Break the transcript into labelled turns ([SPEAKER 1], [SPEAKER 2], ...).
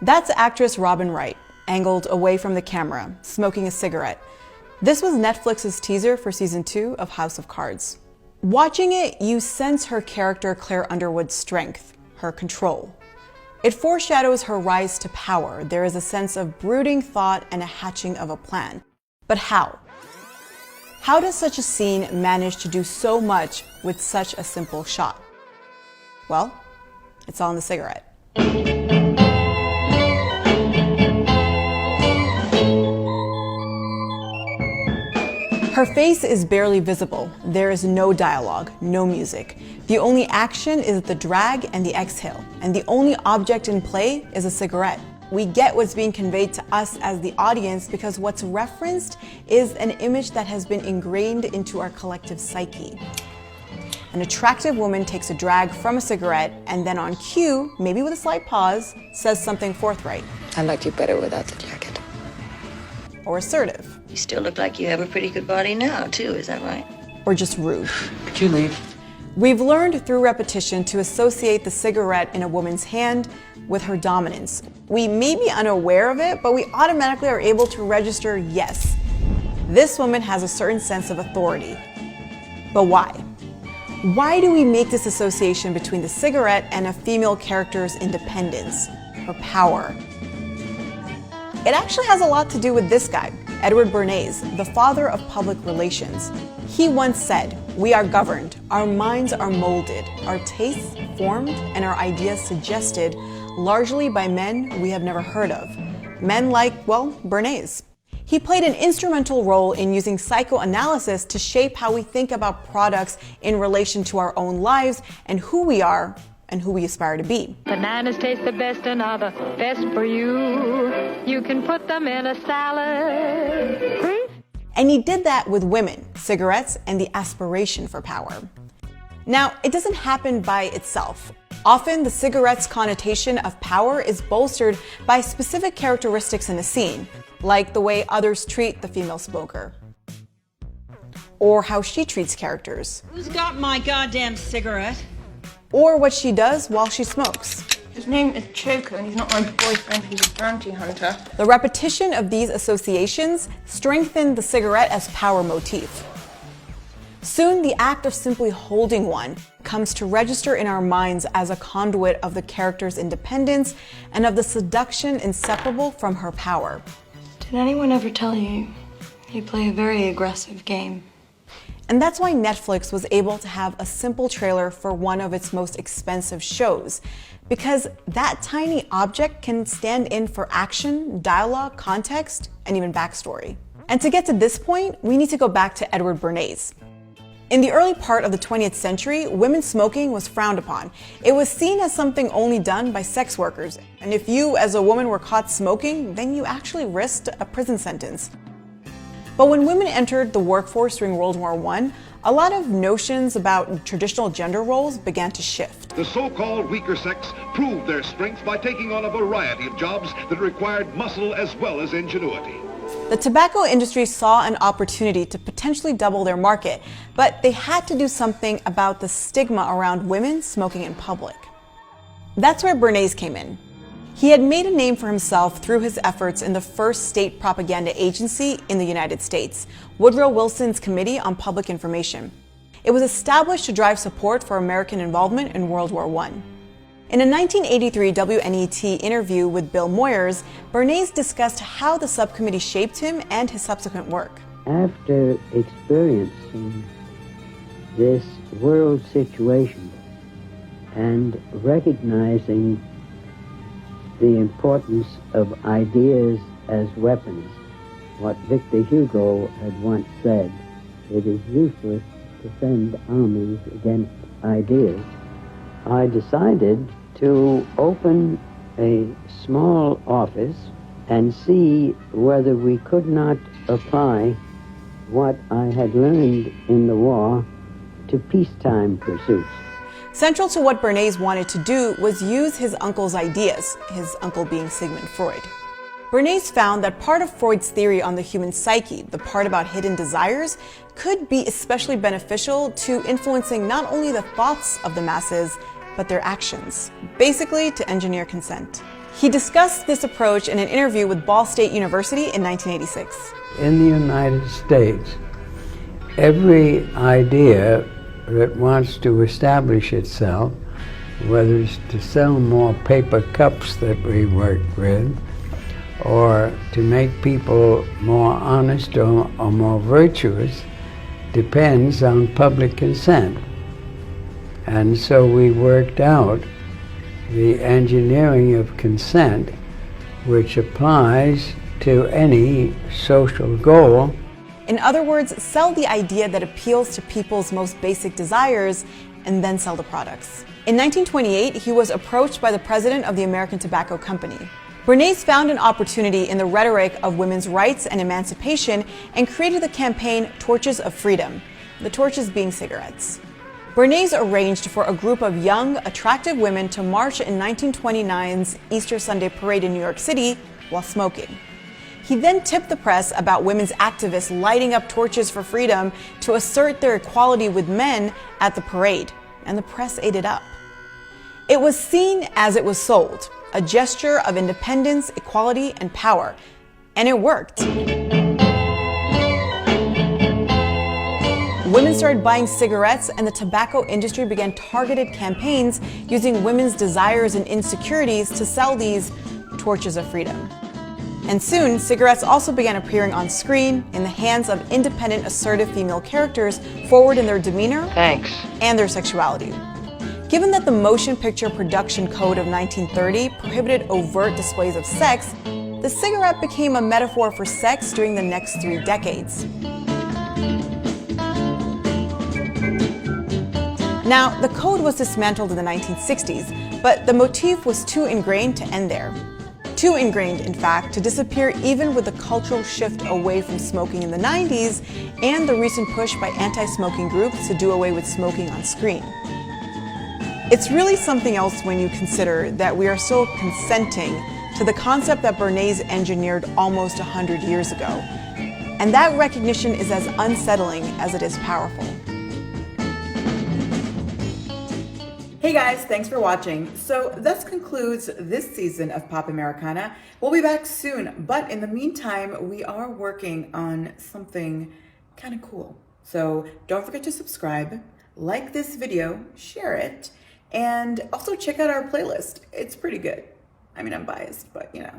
[SPEAKER 1] That's actress Robin Wright, angled away from the camera, smoking a cigarette. This was Netflix's teaser for season 2 of House of Cards. Watching it, you sense her character Claire Underwood's strength, her control. It foreshadows her rise to power. There is a sense of brooding thought and a hatching of a plan. But how? How does such a scene manage to do so much with such a simple shot? Well, it's all in the cigarette. Her face is barely visible. There is no dialogue, no music. The only action is the drag and the exhale, and the only object in play is a cigarette. We get what's being conveyed to us as the audience because what's referenced is an image that has been ingrained into our collective psyche. An attractive woman takes a drag from a cigarette and then on cue, maybe with a slight pause, says something forthright.
[SPEAKER 2] I liked you better without the jacket.
[SPEAKER 1] Or assertive.
[SPEAKER 3] You still look like you have a pretty good body now, too, is that right?
[SPEAKER 1] Or just rude.
[SPEAKER 2] Could you leave?
[SPEAKER 1] We've learned through repetition to associate the cigarette in a woman's hand with her dominance. We may be unaware of it, but we automatically are able to register, yes, this woman has a certain sense of authority. But why? Why do we make this association between the cigarette and a female character's independence, her power? It actually has a lot to do with this guy, Edward Bernays, the father of public relations. He once said, "We are governed, our minds are molded, our tastes formed, and our ideas suggested largely by men we have never heard of." Men like, well, Bernays. He played an instrumental role in using psychoanalysis to shape how we think about products in relation to our own lives and who we are and who we aspire to be.
[SPEAKER 4] Bananas taste the best and are the best for you. You can put them in a salad.
[SPEAKER 1] And he did that with women, cigarettes, and the aspiration for power. Now, it doesn't happen by itself. Often, the cigarette's connotation of power is bolstered by specific characteristics in a scene, like the way others treat the female smoker, or how she treats characters,
[SPEAKER 5] Who's got my goddamn cigarette?
[SPEAKER 1] or what she does while she smokes.
[SPEAKER 6] His name is Choker and he's not my boyfriend, he's a bounty hunter.
[SPEAKER 1] The repetition of these associations strengthened the cigarette as power motif. Soon, the act of simply holding one comes to register in our minds as a conduit of the character's independence and of the seduction inseparable from her power.
[SPEAKER 6] Did anyone ever tell you you play a very aggressive game?
[SPEAKER 1] And that's why Netflix was able to have a simple trailer for one of its most expensive shows, because that tiny object can stand in for action, dialogue, context, and even backstory. And to get to this point, we need to go back to Edward Bernays. In the early part of the 20th century, women smoking was frowned upon. It was seen as something only done by sex workers. And if you, as a woman, were caught smoking, then you actually risked a prison sentence. But when women entered the workforce during World War I, a lot of notions about traditional gender roles began to shift.
[SPEAKER 7] The so-called weaker sex proved their strength by taking on a variety of jobs that required muscle as well as ingenuity.
[SPEAKER 1] The tobacco industry saw an opportunity to potentially double their market, but they had to do something about the stigma around women smoking in public. That's where Bernays came in. He had made a name for himself through his efforts in the first state propaganda agency in the United States, Woodrow Wilson's Committee on Public Information. It was established to drive support for American involvement in World War I. In a 1983 WNET interview with Bill Moyers, Bernays discussed how the subcommittee shaped him and his subsequent work.
[SPEAKER 8] After experiencing this world situation and recognizing the importance of ideas as weapons, what Victor Hugo had once said, it is useless to send armies against ideas, I decided to open a small office and see whether we could not apply what I had learned in the war to peacetime pursuits.
[SPEAKER 1] Central to what Bernays wanted to do was use his uncle's ideas, his uncle being Sigmund Freud. Bernays found that part of Freud's theory on the human psyche, the part about hidden desires, could be especially beneficial to influencing not only the thoughts of the masses, but their actions, basically to engineer consent. He discussed this approach in an interview with Ball State University in 1986.
[SPEAKER 8] In the United States, every idea that wants to establish itself, whether it's to sell more paper cups that we work with, or to make people more honest or more virtuous, depends on public consent. And so we worked out the engineering of consent, which applies to any social goal.
[SPEAKER 1] In other words, sell the idea that appeals to people's most basic desires and then sell the products. In 1928, he was approached by the president of the American Tobacco Company. Bernays found an opportunity in the rhetoric of women's rights and emancipation and created the campaign Torches of Freedom, the torches being cigarettes. Bernays arranged for a group of young, attractive women to march in 1929's Easter Sunday parade in New York City while smoking. He then tipped the press about women's activists lighting up torches for freedom to assert their equality with men at the parade, and the press ate it up. It was seen as it was sold, a gesture of independence, equality, and power, and it worked. Women started buying cigarettes, and the tobacco industry began targeted campaigns using women's desires and insecurities to sell these torches of freedom. And soon, cigarettes also began appearing on screen in the hands of independent, assertive female characters forward in their demeanor and their sexuality. Given that the Motion Picture Production Code of 1930 prohibited overt displays of sex, the cigarette became a metaphor for sex during the next 3 decades. Now, the code was dismantled in the 1960s, but the motif was too ingrained to end there. Too ingrained, in fact, to disappear even with the cultural shift away from smoking in the 90s and the recent push by anti-smoking groups to do away with smoking on screen. It's really something else when you consider that we are still consenting to the concept that Bernays engineered almost 100 years ago. And that recognition is as unsettling as it is powerful. Hey guys, thanks for watching. So this concludes this season of Pop Americana. We'll be back soon, but in the meantime, we are working on something kind of cool. So don't forget to subscribe, like this video, share it, and also check out our playlist. It's pretty good. I mean, I'm biased, but you know.